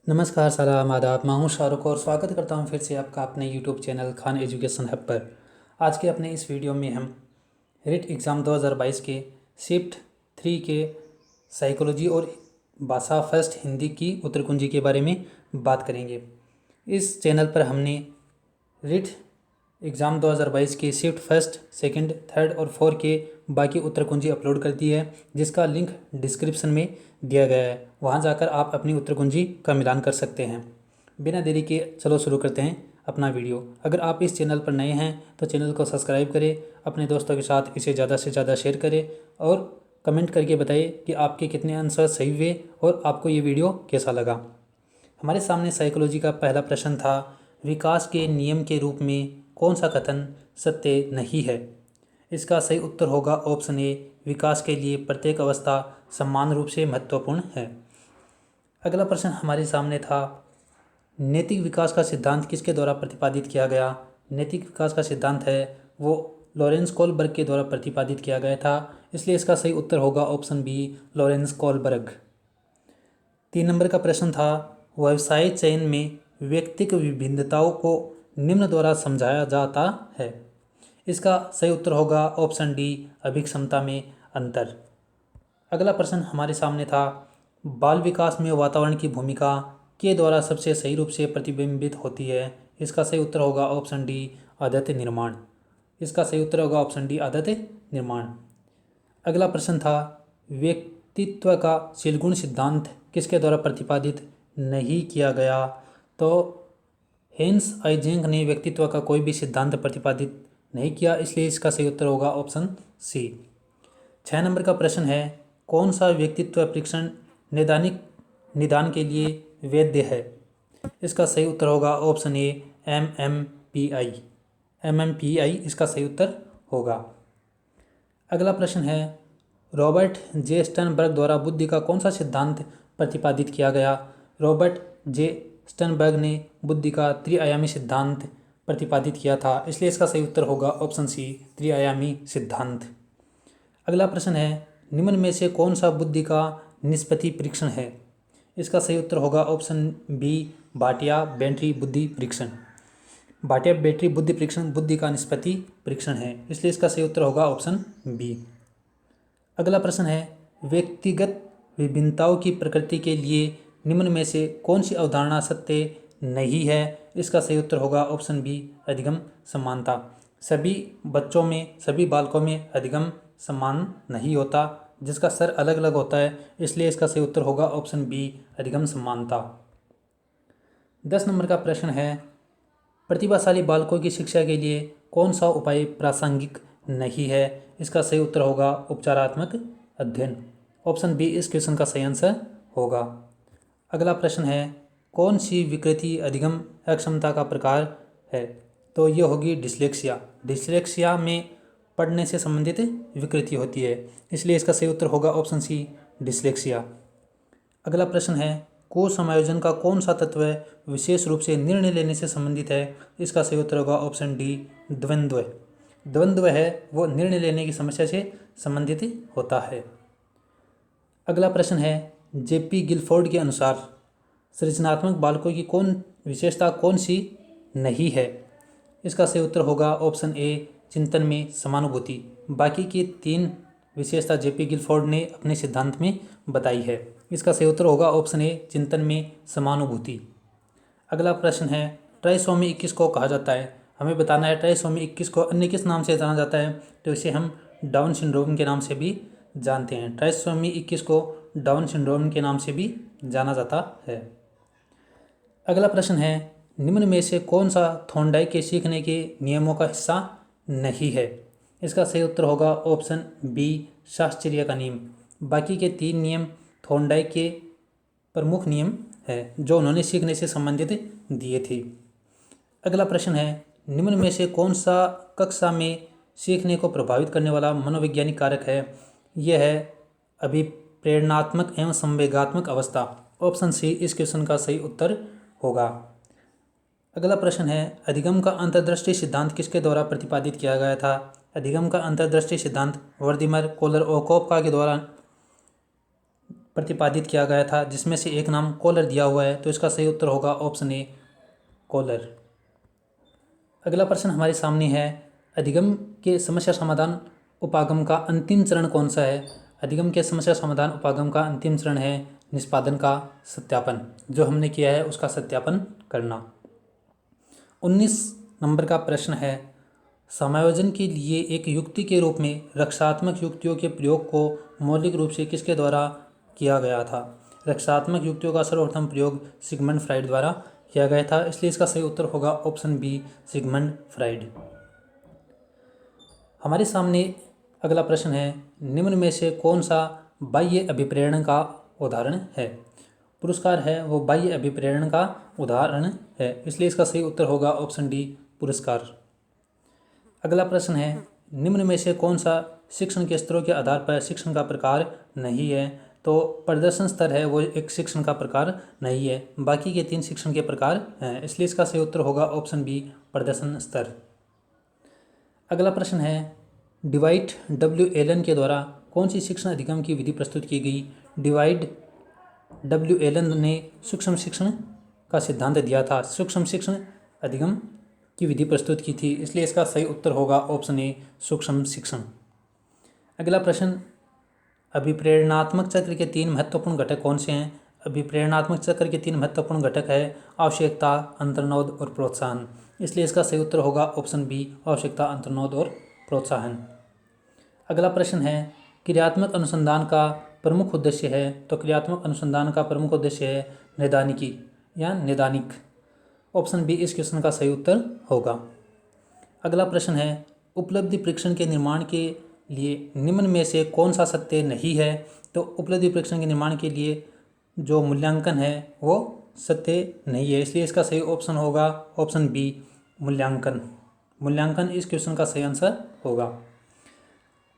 नमस्कार, सलाम, आदाब। मैं हूँ शाहरुख और स्वागत करता हूँ फिर से आपका अपने YouTube channel Khan education hub पर। आज के अपने इस वीडियो में हम रिट एग्ज़ाम 2022 के शिफ्ट 3 के साइकोलॉजी और भाषा फर्स्ट हिंदी की उत्तर कुंजी के बारे में बात करेंगे। इस चैनल पर हमने रिट एग्ज़ाम 2022 के शिफ्ट फर्स्ट, सेकंड, थर्ड और फोर के बाकी उत्तर कुंजी अपलोड कर दी है, जिसका लिंक डिस्क्रिप्शन में दिया गया है। वहां जाकर आप अपनी उत्तर कुंजी का मिलान कर सकते हैं। बिना देरी के चलो शुरू करते हैं अपना वीडियो। अगर आप इस चैनल पर नए हैं तो चैनल को सब्सक्राइब करें, अपने दोस्तों के साथ इसे ज़्यादा से ज़्यादा शेयर करें और कमेंट करके बताइए कि आपके कितने आंसर सही हुए और आपको ये वीडियो कैसा लगा। हमारे सामने साइकोलॉजी का पहला प्रश्न था, विकास के नियम के रूप में कौन सा कथन सत्य नहीं है। इसका सही उत्तर होगा ऑप्शन ए, विकास के लिए प्रत्येक अवस्था समान रूप से महत्वपूर्ण है। अगला प्रश्न हमारे सामने था, नैतिक विकास का सिद्धांत किसके द्वारा प्रतिपादित किया गया। नैतिक विकास का सिद्धांत है वो लॉरेंस कोलबर्ग के द्वारा प्रतिपादित किया गया था, इसलिए इसका सही उत्तर होगा ऑप्शन बी, लॉरेंस कोलबर्ग। 3 नंबर का प्रश्न था, व्यवसाय चयन में व्यक्तिगत विभिन्नताओं को निम्न द्वारा समझाया जाता है। इसका सही उत्तर होगा ऑप्शन डी, अभिक्षमता में अंतर। अगला प्रश्न हमारे सामने था, बाल विकास में वातावरण की भूमिका के द्वारा सबसे सही रूप से प्रतिबिंबित होती है। इसका सही उत्तर होगा ऑप्शन डी, आदत निर्माण। इसका सही उत्तर होगा ऑप्शन डी, आदत निर्माण। अगला प्रश्न था, व्यक्तित्व का शीलगुण सिद्धांत किसके द्वारा प्रतिपादित नहीं किया गया। तो हेंस आइजेंग ने व्यक्तित्व का कोई भी सिद्धांत प्रतिपादित नहीं किया, इसलिए इसका सही उत्तर होगा ऑप्शन सी। 6 नंबर का प्रश्न है, कौन सा व्यक्तित्व परीक्षण नैदानिक निदान के लिए वैध है। इसका सही उत्तर होगा ऑप्शन ए, MMPI। MMPI इसका सही उत्तर होगा। अगला प्रश्न है, रॉबर्ट जे स्टर्नबर्ग द्वारा बुद्धि का कौन सा सिद्धांत प्रतिपादित किया गया। रॉबर्ट जे स्टर्नबर्ग ने बुद्धि का त्रिआयामी सिद्धांत प्रतिपादित किया था, इसलिए इसका सही उत्तर होगा ऑप्शन सी, त्रिआयामी सिद्धांत। अगला प्रश्न है, निम्न में से कौन सा बुद्धि का निष्पत्ति परीक्षण है। इसका सही उत्तर होगा ऑप्शन बी, भाटिया बेंट्री बुद्धि परीक्षण। भाटिया बेंट्री बुद्धि परीक्षण बुद्धि का निष्पत्ति परीक्षण है, इसलिए इसका सही उत्तर होगा ऑप्शन बी। अगला प्रश्न है, व्यक्तिगत विभिन्नताओं की प्रकृति के लिए निम्न में से कौन सी अवधारणा सत्य नहीं है। इसका सही उत्तर होगा ऑप्शन बी, अधिगम समानता। सभी बच्चों में, सभी बालकों में अधिगम समान नहीं होता, जिसका स्तर अलग अलग होता है, इसलिए इसका सही उत्तर होगा ऑप्शन बी, अधिगम समानता। 10 नंबर का प्रश्न है, प्रतिभाशाली बालकों की शिक्षा के लिए कौन सा उपाय प्रासंगिक नहीं है। इसका सही उत्तर होगा उपचारात्मक अध्ययन। ऑप्शन बी इस क्वेश्चन का सही आंसर होगा। अगला प्रश्न है, कौन सी विकृति अधिगम अक्षमता का प्रकार है। तो ये होगी डिस्लेक्सिया। डिस्लेक्सिया में पढ़ने से संबंधित विकृति होती है, इसलिए इसका सही उत्तर होगा ऑप्शन सी, डिस्लेक्सिया। अगला प्रश्न है, कोश समायोजन का कौन सा तत्व विशेष रूप से निर्णय लेने से संबंधित है। इसका सही उत्तर होगा ऑप्शन डी, द्वंद्व। द्वंद्व है वो निर्णय लेने की समस्या से संबंधित होता है। अगला प्रश्न है, जेपी गिलफोर्ड के अनुसार सृजनात्मक बालकों की विशेषता कौन सी नहीं है। इसका सही उत्तर होगा ऑप्शन ए, चिंतन में समानुभूति। बाकी की 3 विशेषता जेपी गिलफोर्ड ने अपने सिद्धांत में बताई है, इसका सही उत्तर होगा ऑप्शन ए, चिंतन में समानुभूति। अगला प्रश्न है, ट्राइसोमी 21 को कहा जाता है। हमें बताना है ट्राइसोमी 21 को अन्य किस नाम से जाना जाता है। तो इसे हम डाउन सिंड्रोम के नाम से भी जानते हैं। ट्राइसोमी 21 को डाउन सिंड्रोम के नाम से भी जाना जाता है। अगला प्रश्न है, निम्न में से कौन सा थॉर्नडाइक के सीखने के नियमों का हिस्सा नहीं है। इसका सही उत्तर होगा ऑप्शन बी, शास्त्रीय का नियम। बाकी के 3 नियम थॉर्नडाइक के प्रमुख नियम है जो उन्होंने सीखने से संबंधित दिए थे। अगला प्रश्न है, निम्न में से कौन सा कक्षा में सीखने को प्रभावित करने वाला मनोवैज्ञानिक कारक है। यह है अभिप्रेरणात्मक एवं संवेगात्मक अवस्था। ऑप्शन सी इस क्वेश्चन का सही उत्तर होगा। अगला प्रश्न है, अधिगम का अंतर्दृष्टि सिद्धांत किसके द्वारा प्रतिपादित किया गया था। अधिगम का अंतर्दृष्टि सिद्धांत वर्दिमर कोलर और कोपका के द्वारा प्रतिपादित किया गया था, जिसमें से एक नाम कॉलर दिया हुआ है, तो इसका सही उत्तर होगा ऑप्शन ए कॉलर। अगला प्रश्न हमारे सामने है, अधिगम के समस्या समाधान उपागम का अंतिम चरण कौन सा है? अधिगम के समस्या समाधान उपागम का अंतिम चरण है निष्पादन का सत्यापन। जो हमने किया है उसका सत्यापन करना। 19 नंबर का प्रश्न है, समायोजन के लिए एक युक्ति के रूप में रक्षात्मक युक्तियों के प्रयोग को मौलिक रूप से किसके द्वारा किया गया था? रक्षात्मक युक्तियों का सर्वप्रथम प्रयोग सिगमंड फ्राइड द्वारा किया गया था, इसलिए इसका सही उत्तर होगा ऑप्शन बी सिगमंड फ्राइड। हमारे सामने अगला प्रश्न है, निम्न में से कौन सा बाह्य अभिप्रेरण का उदाहरण है? पुरस्कार है वो बाह्य अभिप्रेरण का उदाहरण है, इसलिए इसका सही उत्तर होगा ऑप्शन डी पुरस्कार। अगला प्रश्न है, निम्न में से कौन सा शिक्षण के स्तरों के आधार पर शिक्षण का प्रकार नहीं है? तो प्रदर्शन स्तर है वो एक शिक्षण का प्रकार नहीं है, बाकी के 3 शिक्षण के प्रकार हैं, इसलिए इसका सही उत्तर होगा ऑप्शन बी प्रदर्शन स्तर। अगला प्रश्न है, डिवाइड डब्ल्यू एलन के द्वारा कौन सी शिक्षण अधिगम की विधि प्रस्तुत की गई? डिवाइड डब्ल्यू एलन ने सूक्ष्म शिक्षण का सिद्धांत दिया था, सूक्ष्म शिक्षण अधिगम की विधि प्रस्तुत की थी, इसलिए इसका सही उत्तर होगा ऑप्शन ए सूक्ष्म शिक्षण। अगला प्रश्न, अभिप्रेरणात्मक चक्र के 3 महत्वपूर्ण घटक कौन से हैं? अभिप्रेरणात्मक चक्र के 3 महत्वपूर्ण घटक है आवश्यकता, अंतर्नोद और प्रोत्साहन, इसलिए इसका सही उत्तर होगा ऑप्शन बी आवश्यकता, अंतर्नोद और प्रोत्साहन। अगला प्रश्न है, क्रियात्मक अनुसंधान का प्रमुख उद्देश्य है? तो क्रियात्मक अनुसंधान का प्रमुख उद्देश्य है नैदानिकी या नैदानिक, ऑप्शन बी इस क्वेश्चन का सही उत्तर होगा। अगला प्रश्न है, उपलब्धि परीक्षण के निर्माण के लिए निम्न में से कौन सा सत्य नहीं है? तो उपलब्धि परीक्षण के निर्माण के लिए जो मूल्यांकन है वो सत्य नहीं है, इसलिए इसका सही ऑप्शन होगा ऑप्शन बी मूल्यांकन। मूल्यांकन इस क्वेश्चन का सही आंसर होगा।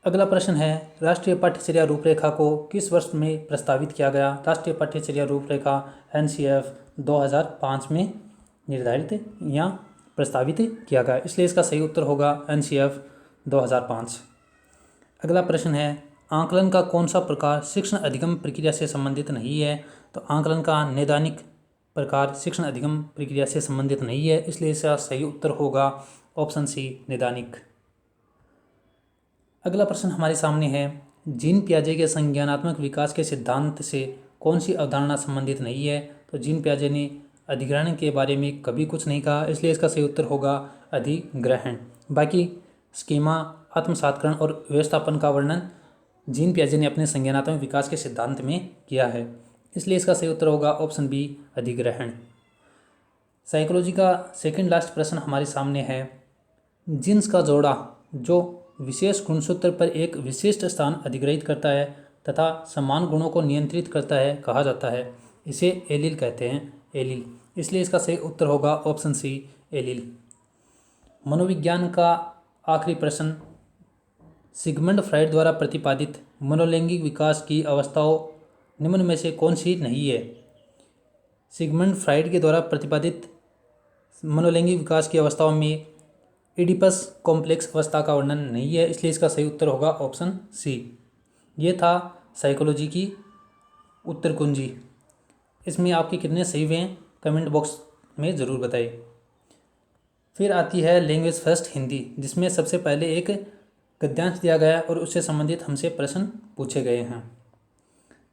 अगला प्रश्न है, राष्ट्रीय पाठ्यचर्या रूपरेखा को किस वर्ष में प्रस्तावित किया गया? राष्ट्रीय पाठ्यचर्या रूपरेखा NCF 2005 में निर्धारित या प्रस्तावित किया गया, इसलिए इसका सही उत्तर होगा NCF 2005। अगला प्रश्न है, आंकलन का कौन सा प्रकार शिक्षण अधिगम प्रक्रिया से संबंधित नहीं है? तो आंकलन का नैदानिक प्रकार शिक्षण अधिगम प्रक्रिया से संबंधित नहीं है, इसलिए इसका सही उत्तर होगा ऑप्शन सी नैदानिक। अगला प्रश्न हमारे सामने है, जीन पियाजे के संज्ञानात्मक विकास के सिद्धांत से कौन सी अवधारणा संबंधित नहीं है? तो जीन पियाजे ने अधिग्रहण के बारे में कभी कुछ नहीं कहा, इसलिए इसका सही उत्तर होगा अधिग्रहण। बाकी स्कीमा, आत्मसातकरण और व्यवस्थापन का वर्णन जीन पियाजे ने अपने संज्ञानात्मक विकास के सिद्धांत में किया है, इसलिए इसका सही उत्तर होगा ऑप्शन बी अधिग्रहण। साइकोलॉजी का सेकंड लास्ट प्रश्न हमारे सामने है, जीन्स का जोड़ा जो विशेष गुणसूत्र पर एक विशिष्ट स्थान अधिग्रहित करता है तथा समान गुणों को नियंत्रित करता है कहा जाता है, इसे एलील कहते हैं, एलील, इसलिए इसका सही उत्तर होगा ऑप्शन सी एलील। मनोविज्ञान का आखिरी प्रश्न, सिगमंड फ्राइड द्वारा प्रतिपादित मनोलैंगिक विकास की अवस्थाओं निम्न में से कौन सी नहीं है? सिगमंड फ्राइड के द्वारा प्रतिपादित मनोलैंगिक विकास की अवस्थाओं में इडिपस कॉम्प्लेक्स अवस्था का वर्णन नहीं है, इसलिए इसका सही उत्तर होगा ऑप्शन सी। ये था साइकोलॉजी की उत्तर कुंजी। इसमें आपके कितने सही हुए हैं कमेंट बॉक्स में ज़रूर बताइए। फिर आती है लैंग्वेज फर्स्ट हिंदी, जिसमें सबसे पहले एक गद्यांश दिया गया और उससे संबंधित हमसे प्रश्न पूछे गए हैं।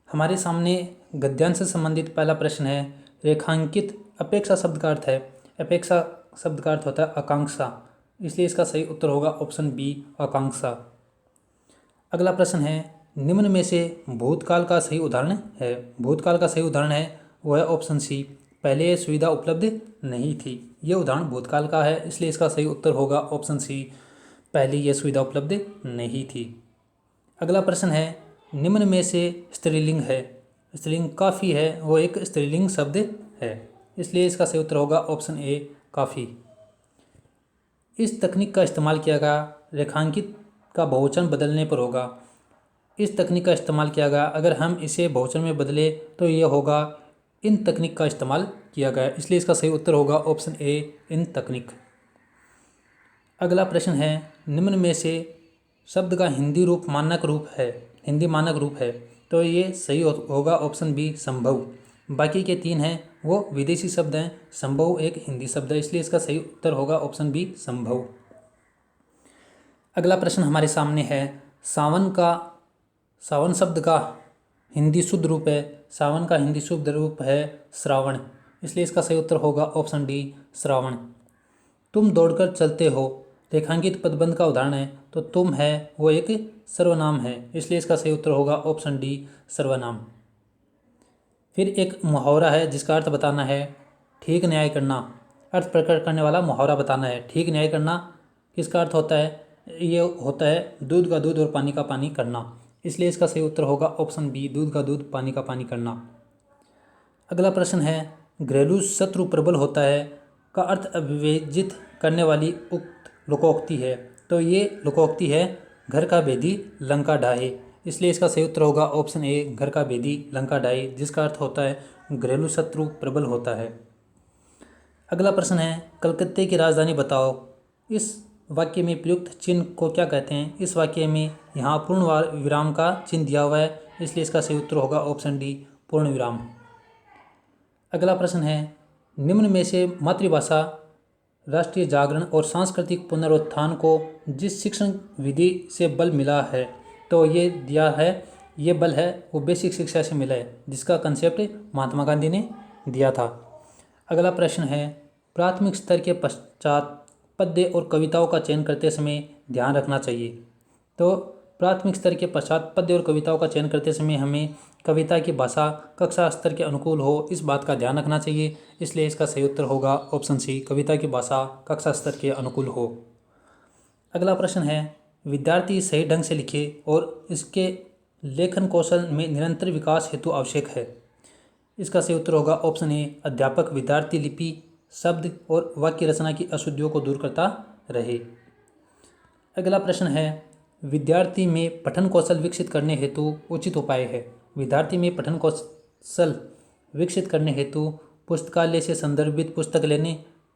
हमारे सामने गद्यांश से संबंधित पहला प्रश्न है, रेखांकित अपेक्षा शब्द का अर्थ है? अपेक्षा शब्द का अर्थ होता है आकांक्षा, इसलिए इसका सही उत्तर होगा ऑप्शन बी आकांक्षा। अगला प्रश्न है, निम्न में से भूतकाल का सही उदाहरण है? भूतकाल का सही उदाहरण है वो है ऑप्शन सी, पहले ये सुविधा उपलब्ध नहीं थी। ये उदाहरण भूतकाल का है, इसलिए इसका सही उत्तर होगा ऑप्शन सी, पहले ये सुविधा उपलब्ध नहीं थी। अगला प्रश्न है, निम्न में से स्त्रीलिंग है? स्त्रीलिंग काफ़ी है वो एक स्त्रीलिंग शब्द है, इसलिए इसका सही उत्तर होगा ऑप्शन ए काफ़ी। इस तकनीक का इस्तेमाल किया गया, रेखांकित का बहुवचन बदलने पर होगा। इस तकनीक का इस्तेमाल किया गया, अगर हम इसे बहुवचन में बदले तो ये होगा इन तकनीक का इस्तेमाल किया गया, इसलिए इसका सही उत्तर होगा ऑप्शन ए इन तकनीक। अगला प्रश्न है, निम्न में से शब्द का हिंदी रूप मानक रूप है? हिंदी मानक रूप है तो ये सही होगा ऑप्शन बी संभव। बाकी के 3 हैं वो विदेशी शब्द हैं, संभव एक हिंदी शब्द है, इसलिए इसका सही उत्तर होगा ऑप्शन बी संभव। अगला प्रश्न हमारे सामने है, सावन शब्द का हिंदी शुद्ध रूप है, सावन का हिंदी शुद्ध रूप है श्रावण, इसलिए इसका सही उत्तर होगा ऑप्शन डी श्रावण। तुम दौड़कर चलते हो रेखांकित पदबंध का उदाहरण है, तो तुम है वो एक सर्वनाम है, इसलिए इसका सही उत्तर होगा ऑप्शन डी सर्वनाम। फिर एक मुहावरा है जिसका अर्थ बताना है ठीक न्याय करना, अर्थ प्रकट करने वाला मुहावरा बताना है। ठीक न्याय करना किसका अर्थ होता है, ये होता है दूध का दूध और पानी का पानी करना, इसलिए इसका सही उत्तर होगा ऑप्शन बी दूध का दूध पानी का पानी करना। अगला प्रश्न है, घरेलू शत्रु प्रबल होता है का अर्थ अविवेजित करने वाली उक्त लोकोक्ति है, तो ये लोकोक्ति है घर का भेदी लंका ढाहे, इसलिए इसका सही उत्तर होगा ऑप्शन ए घर का भेदी लंका ढाहे, जिसका अर्थ होता है घरेलू शत्रु प्रबल होता है। अगला प्रश्न है, कलकत्ते की राजधानी बताओ, इस वाक्य में प्रयुक्त चिन्ह को क्या कहते हैं। इस वाक्य में यहाँ पूर्ण विराम का चिन्ह दिया हुआ है, इसलिए इसका सही उत्तर होगा ऑप्शन डी पूर्ण विराम। अगला प्रश्न है, निम्न में से मातृभाषा राष्ट्रीय जागरण और सांस्कृतिक पुनरुत्थान को जिस शिक्षण विधि से बल मिला है, तो ये दिया है, ये बल है वो बेसिक शिक्षा से मिला है, जिसका कंसेप्ट महात्मा गांधी ने दिया था। अगला प्रश्न है, प्राथमिक स्तर के पश्चात पद्य और कविताओं का चयन करते समय ध्यान रखना चाहिए, तो प्राथमिक स्तर के पश्चात पद्य और कविताओं का चयन करते समय हमें कविता की भाषा कक्षा स्तर के अनुकूल हो, इस बात का ध्यान रखना चाहिए, इसलिए इसका सही उत्तर होगा ऑप्शन सी कविता की भाषा कक्षा स्तर के अनुकूल हो। अगला प्रश्न है, विद्यार्थी सही ढंग से लिखे और इसके लेखन कौशल में निरंतर विकास हेतु आवश्यक है, इसका सही उत्तर होगा ऑप्शन ए अध्यापक विद्यार्थी लिपि शब्द और वाक्य रचना की अशुद्धियों को दूर करता रहे। अगला प्रश्न है, विद्यार्थी में पठन कौशल विकसित करने हेतु उचित उपाय है। विद्यार्थी में पठन कौशल विकसित करने हेतु पुस्तकालय से संदर्भित पुस्तक लेने,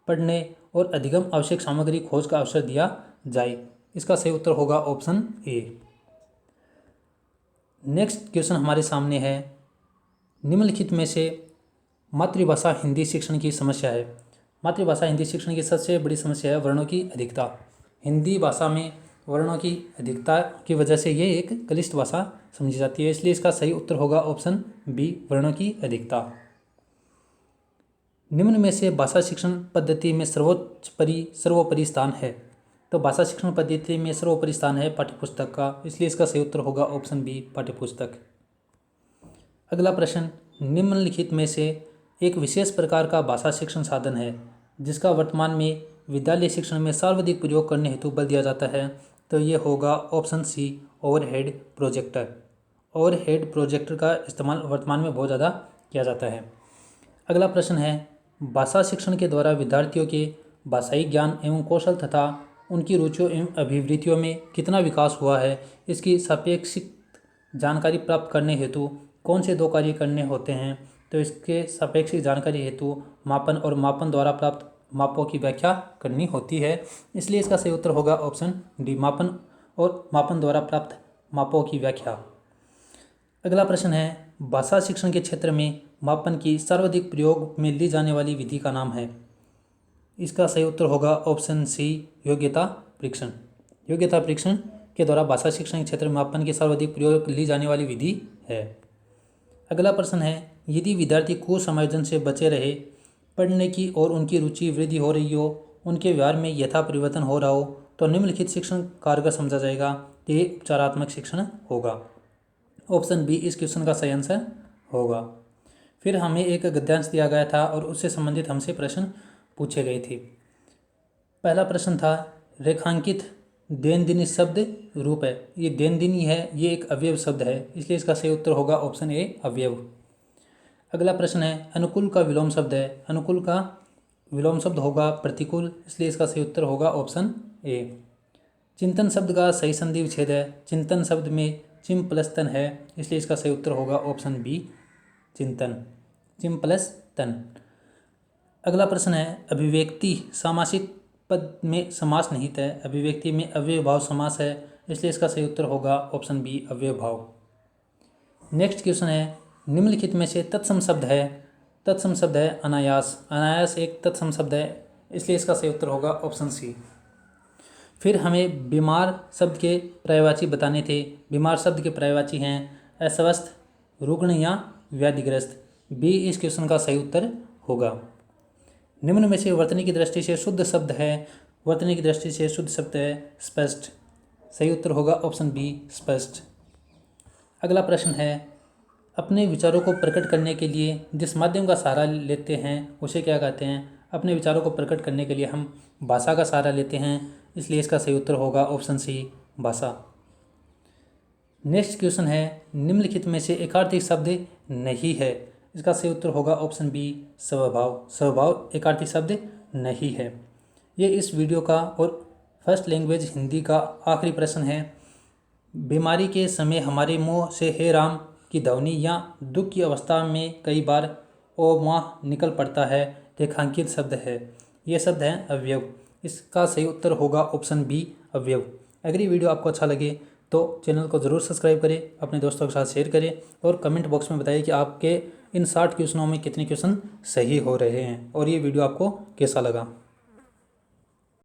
पढ़ने और अधिगम आवश्यक सामग्री खोज का अवसर दिया जाए, इसका सही उत्तर होगा ऑप्शन ए। नेक्स्ट क्वेश्चन हमारे सामने है, निम्नलिखित में से मातृभाषा हिंदी शिक्षण की समस्या है। मातृभाषा हिंदी शिक्षण की सबसे बड़ी समस्या है वर्णों की अधिकता। हिंदी भाषा में वर्णों की अधिकता की वजह से ये एक क्लिष्ट भाषा समझी जाती है, इसलिए इसका सही उत्तर होगा ऑप्शन बी वर्णों की अधिकता। निम्न में से भाषा शिक्षण पद्धति में सर्वोपरि स्थान है, तो भाषा शिक्षण पद्धति में सर्वोपरि स्थान है पाठ्यपुस्तक का, इसलिए इसका सही उत्तर होगा ऑप्शन बी पाठ्यपुस्तक। अगला प्रश्न, निम्नलिखित में से एक विशेष प्रकार का भाषा शिक्षण साधन है जिसका वर्तमान में विद्यालय शिक्षण में सर्वाधिक प्रयोग करने हेतु बल दिया जाता है, तो ये होगा option C overhead projector. Overhead projector का इस्तेमाल वर्तमान में बहुत ज़्यादा किया जाता है। अगला प्रश्न है, भाषा शिक्षण के द्वारा विद्यार्थियों के भाषाई ज्ञान एवं कौशल तथा उनकी रुचियों एवं अभिवृत्तियों में कितना विकास हुआ है, इसकी सापेक्षिक जानकारी प्राप्त करने हेतु कौन से 2 कार्य करने होते हैं, तो इसके सापेक्षिक जानकारी हेतु मापन और मापन द्वारा प्राप्त मापों की व्याख्या करनी होती है, इसलिए इसका सही उत्तर होगा ऑप्शन डी मापन और मापन द्वारा प्राप्त मापों की व्याख्या। अगला प्रश्न है, भाषा शिक्षण के क्षेत्र में मापन की सर्वाधिक प्रयोग में ली जाने वाली विधि का नाम है, इसका सही उत्तर होगा ऑप्शन सी योग्यता परीक्षण। योग्यता परीक्षण के द्वारा भाषा शिक्षण के क्षेत्र में मापन की सर्वाधिक प्रयोग ली जाने वाली विधि है। अगला प्रश्न है, यदि विद्यार्थी कुसमायोजन से बचे रहे, पढ़ने की और उनकी रुचि वृद्धि हो रही हो, उनके व्यवहार में यथा परिवर्तन हो रहा हो, तो निम्नलिखित शिक्षण कारगर समझा जाएगा, तो ये उपचारात्मक शिक्षण होगा। ऑप्शन बी इस क्वेश्चन का सही आंसर होगा। फिर हमें एक गद्यांश दिया गया था और उससे संबंधित हमसे प्रश्न पूछे गए थे। पहला प्रश्न था, रेखांकित दैनंदिनी शब्द रूप है, ये दैनंदिनी है, ये एक अवयव शब्द है, इसलिए इसका सही उत्तर होगा ऑप्शन ए अवयव। अगला प्रश्न है, अनुकूल का विलोम शब्द है, अनुकूल का विलोम शब्द होगा प्रतिकूल, इसलिए इसका सही उत्तर होगा ऑप्शन ए। चिंतन शब्द का सही संधि विच्छेद है, चिंतन शब्द में चिम प्लस तन है, इसलिए इसका सही उत्तर होगा ऑप्शन बी चिंतन, चिम प्लस तन। अगला प्रश्न है, अभिव्यक्ति सामासिक पद में समास निहित है, अभिव्यक्ति में अव्यय भाव समास है, इसलिए इसका सही उत्तर होगा ऑप्शन बी अव्यय भाव। नेक्स्ट क्वेश्चन है, निम्नलिखित में से तत्सम शब्द है अनायास। अनायास एक तत्सम शब्द है, इसलिए इसका सही उत्तर होगा ऑप्शन सी। फिर हमें बीमार शब्द के पर्यायवाची बताने थे। बीमार शब्द के पर्यायवाची हैं अस्वस्थ, रुग्ण या व्याधिग्रस्त। बी इस क्वेश्चन का सही उत्तर होगा। निम्न में से वर्तनी की दृष्टि से शुद्ध शब्द है, वर्तनी की दृष्टि से शुद्ध शब्द है स्पष्ट। सही उत्तर होगा ऑप्शन बी स्पष्ट। अगला प्रश्न है, अपने विचारों को प्रकट करने के लिए जिस माध्यम का सहारा लेते हैं उसे क्या कहते हैं। अपने विचारों को प्रकट करने के लिए हम भाषा का सहारा लेते हैं, इसलिए इसका सही उत्तर होगा ऑप्शन सी भाषा। नेक्स्ट क्वेश्चन है, निम्नलिखित में से एकार्थी शब्द नहीं है। इसका सही उत्तर होगा ऑप्शन बी स्वभाव। स्वभाव एकार्थी शब्द नहीं है। ये इस वीडियो का और फर्स्ट लैंग्वेज हिंदी का आखिरी प्रश्न है। बीमारी के समय हमारे मुंह से हे राम की ध्वनि या दुख की अवस्था में कई बार ओ माह निकल पड़ता है, रेखांकित शब्द है। ये शब्द है अवयव। इसका सही उत्तर होगा ऑप्शन बी अवयव। अगर ये वीडियो आपको अच्छा लगे तो चैनल को ज़रूर सब्सक्राइब करें, अपने दोस्तों के साथ शेयर करें और कमेंट बॉक्स में बताइए कि आपके इन 60 क्वेश्चनों में कितने क्वेश्चन सही हो रहे हैं और ये वीडियो आपको कैसा लगा।